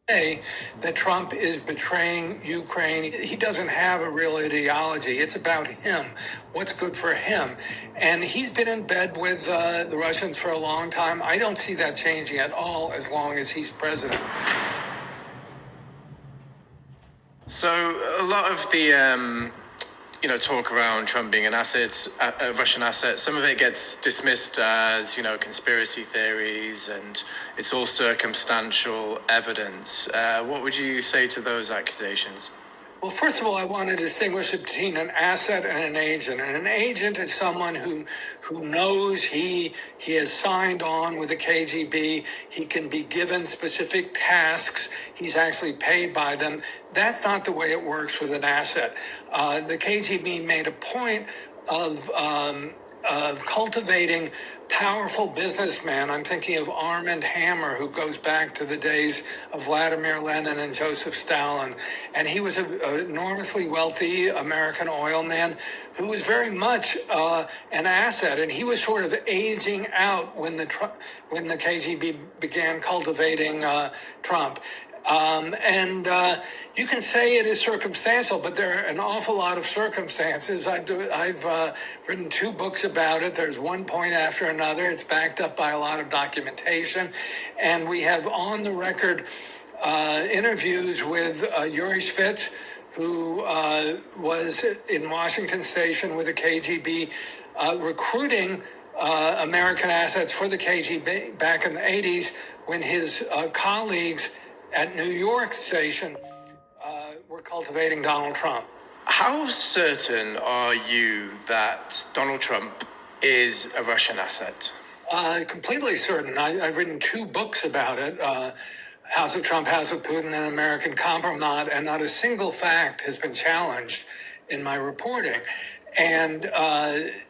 say that Trump is betraying Ukraine. He doesn't have a real ideology. It's about him, what's good for him. And he's been in bed with the Russians for a long time. I don't see that changing at all as long as he's president. So a lot of the talk around Trump being an asset, a Russian asset, some of it gets dismissed as, conspiracy theories, and it's all circumstantial evidence. What would you say to those accusations? Well, first of all, I want to distinguish between an asset and an agent. And an agent is someone who knows he has signed on with the KGB. He can be given specific tasks. He's actually paid by them. That's not the way it works with an asset. The KGB made a point of cultivating powerful businessmen. I'm thinking of Armand Hammer, who goes back to the days of Vladimir Lenin and Joseph Stalin. And he was an enormously wealthy American oil man who was very much an asset. And he was sort of aging out when the KGB began cultivating Trump. You can say it is circumstantial, but there are an awful lot of circumstances. I've written 2 books about it. There's one point after another. It's backed up by a lot of documentation. And we have on the record interviews with Yuri Shvets, who was in Washington Station with the KGB, recruiting American assets for the KGB back in the 80s when his colleagues at New York Station were cultivating Donald Trump. How certain are you that Donald Trump is a Russian asset? Completely certain. I've written 2 books about it, House of Trump, House of Putin, and American Compromise, and not a single fact has been challenged in my reporting. And,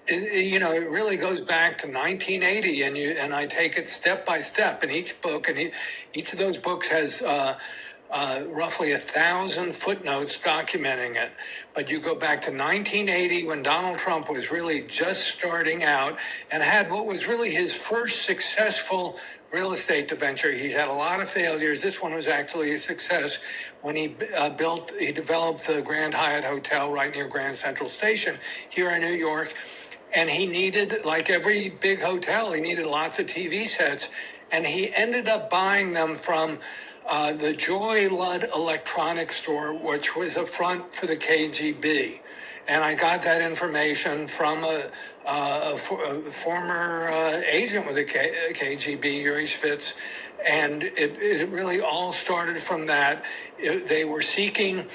it really goes back to 1980, and I take it step by step in each book, and each of those books has roughly 1,000 footnotes documenting it. But you go back to 1980 when Donald Trump was really just starting out and had what was really his first successful real estate venture. He's had a lot of failures. This one was actually a success when he developed the Grand Hyatt Hotel right near Grand Central Station here in New York. And he needed, like every big hotel, he needed lots of TV sets. And he ended up buying them from the Joy Ludd Electronics Store, which was a front for the KGB. And I got that information from a former agent with the KGB, Yuri Shvets, and it really all started from that. They were seeking,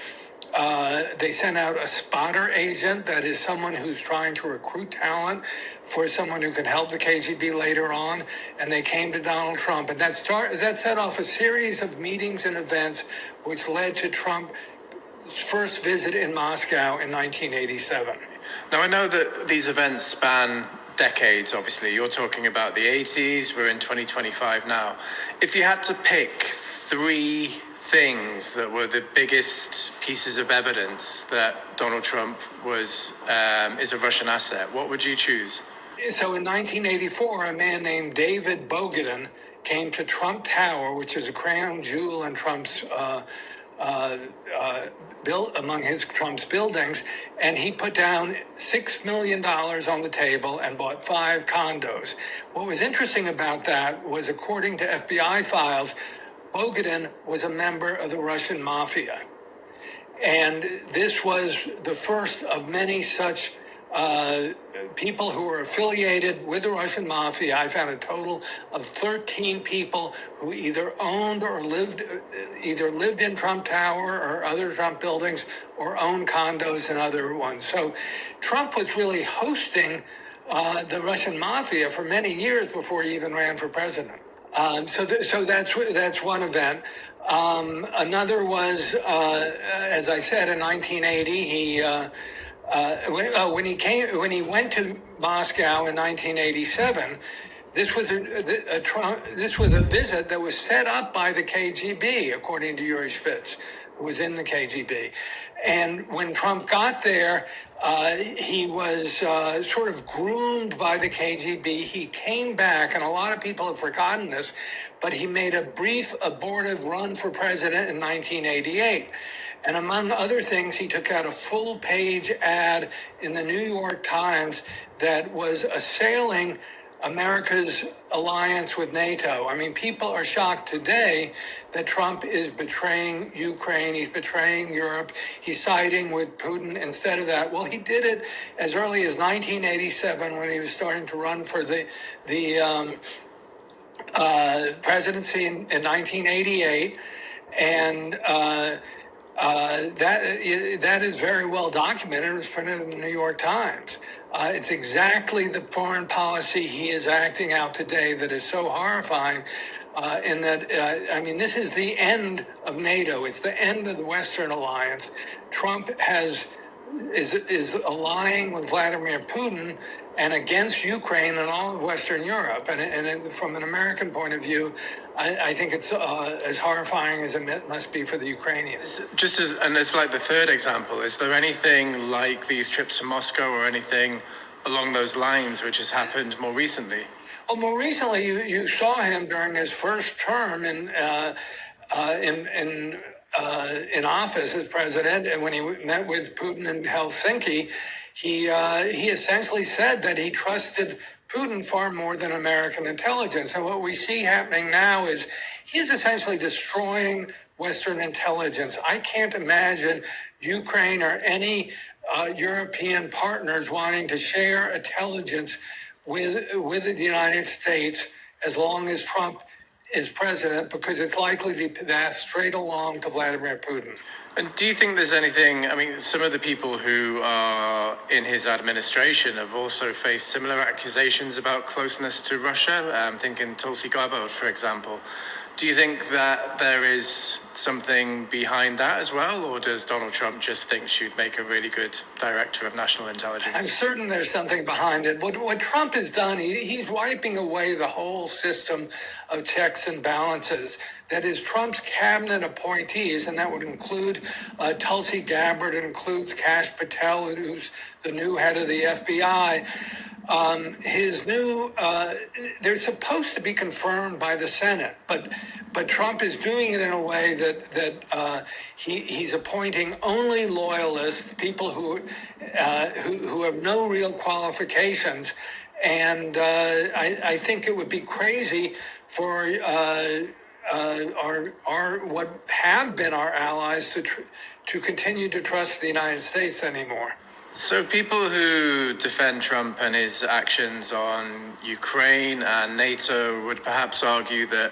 they sent out a spotter agent, that is someone who's trying to recruit talent for someone who can help the KGB later on, and they came to Donald Trump. And that set off a series of meetings and events which led to Trump's first visit in Moscow in 1987. Now, I know that these events span decades, obviously. You're talking about the 80s, we're in 2025 now. If you had to pick 3 things that were the biggest pieces of evidence that Donald Trump is a Russian asset, what would you choose? So in 1984, a man named David Bogatin came to Trump Tower, which is a crown jewel in Trump's built among Trump's buildings, and he put down $6 million on the table and bought 5 condos. What was interesting about that was, according to FBI files, Bogatin was a member of the Russian mafia. And this was the first of many such people who were affiliated with the Russian mafia. I found a total of 13 people who either owned or lived in Trump Tower or other Trump buildings, or owned condos in other ones. So Trump was really hosting the Russian mafia for many years before he even ran for president. So that's one event. Another was, as I said, in 1980, when he went to Moscow in 1987, this was a visit that was set up by the KGB, according to Yuri Shvets, who was in the KGB. And when Trump got there, he was sort of groomed by the KGB. He came back, and a lot of people have forgotten this, but he made a brief abortive run for president in 1988. And among other things, he took out a full-page ad in the New York Times that was assailing America's alliance with NATO. I mean, people are shocked today that Trump is betraying Ukraine. He's betraying Europe. He's siding with Putin instead of that. Well, he did it as early as 1987 when he was starting to run for the presidency in 1988. And that is very well documented. It was printed in the New York Times. It's exactly the foreign policy he is acting out today that is so horrifying. In that, this is the end of NATO. It's the end of the Western alliance. Trump is allying with Vladimir Putin and against Ukraine and all of Western Europe. And from an American point of view, I think it's as horrifying as it must be for the Ukrainians. And it's like the third example. Is there anything like these trips to Moscow or anything along those lines which has happened more recently? Well, more recently, you saw him during his first term in office as president, and when he met with Putin in Helsinki, he essentially said that he trusted Putin far more than American intelligence. And what we see happening now is he is essentially destroying Western intelligence. I can't imagine Ukraine or any European partners wanting to share intelligence with the United States as long as Trump is president, because it's likely to be passed straight along to Vladimir Putin. And do you think there's anything, some of the people who are in his administration have also faced similar accusations about closeness to Russia? I'm thinking Tulsi Gabbard, for example. Do you think that there is something behind that as well, or does Donald Trump just think she'd make a really good director of national intelligence? I'm certain there's something behind it. What Trump has done, he's wiping away the whole system of checks and balances. That is, Trump's cabinet appointees, and that would include Tulsi Gabbard, it includes Kash Patel, who's the new head of the FBI. They're supposed to be confirmed by the Senate, but Trump is doing it in a way that he's appointing only loyalists, people who have no real qualifications, and I think it would be crazy for our what have been our allies to continue to trust the United States anymore. So people who defend Trump and his actions on Ukraine and NATO would perhaps argue that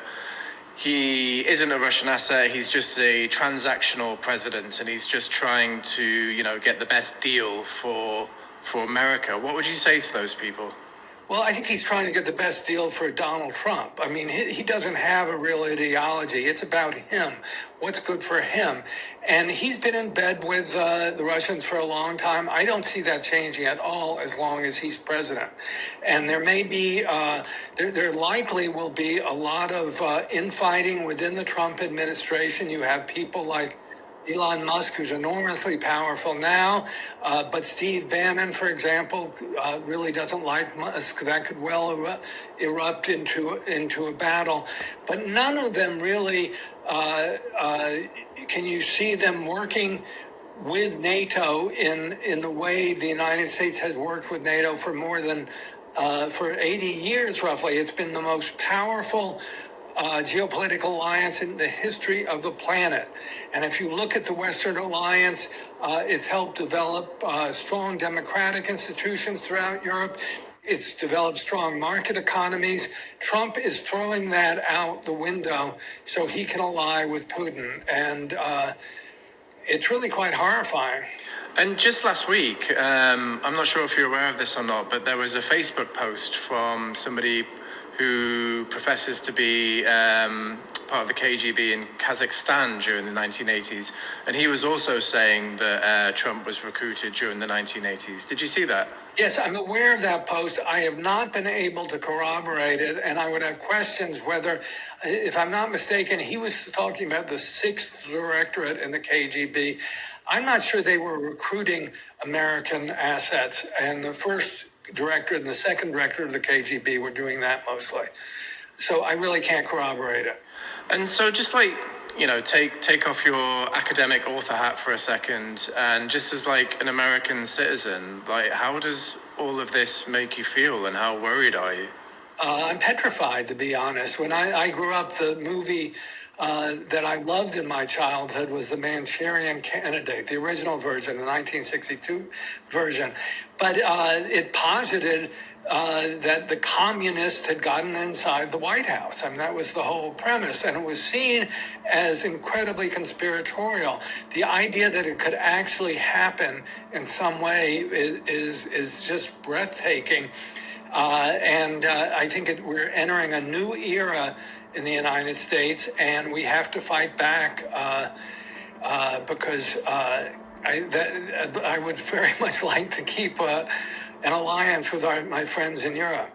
he isn't a Russian asset, he's just a transactional president, and he's just trying to, get the best deal for America. What would you say to those people? Well, I think he's trying to get the best deal for Donald Trump. I mean, he doesn't have a real ideology. It's about him, what's good for him. And he's been in bed with the Russians for a long time. I don't see that changing at all as long as he's president. And there may be, there likely will be a lot of infighting within the Trump administration. You have people like Elon Musk, who's enormously powerful now, but Steve Bannon, for example, really doesn't like Musk. That could well erupt into a battle. But none of them really, can you see them working with NATO in the way the United States has worked with NATO for more than, for 80 years roughly. It's been the most powerful geopolitical alliance in the history of the planet. And if you look at the Western alliance, it's helped develop strong democratic institutions throughout Europe. It's developed strong market economies. Trump is throwing that out the window so he can ally with Putin. And it's really quite horrifying. And just last week, I'm not sure if you're aware of this or not, but there was a Facebook post from somebody who professes to be part of the KGB in Kazakhstan during the 1980s, and he was also saying that Trump was recruited during the 1980s. Did you see that? Yes, I'm aware of that post. I have not been able to corroborate it, and I would have questions whether, if I'm not mistaken, he was talking about the 6th Directorate in the KGB. I'm not sure they were recruiting American assets, and the 1st Directorate and the 2nd Directorate of the KGB were doing that mostly. So I really can't corroborate it. And so just like, take off your academic author hat for a second, and just as like an American citizen, like how does all of this make you feel, and how worried are you? I'm petrified, to be honest. When I grew up, the movie that I loved in my childhood was The Manchurian Candidate, the original version, the 1962 version. But it posited that the communists had gotten inside the White House. I mean, that was the whole premise. And it was seen as incredibly conspiratorial. The idea that it could actually happen in some way is just breathtaking. I think we're entering a new era in the United States, and we have to fight back because I would very much like to keep an alliance with my friends in Europe.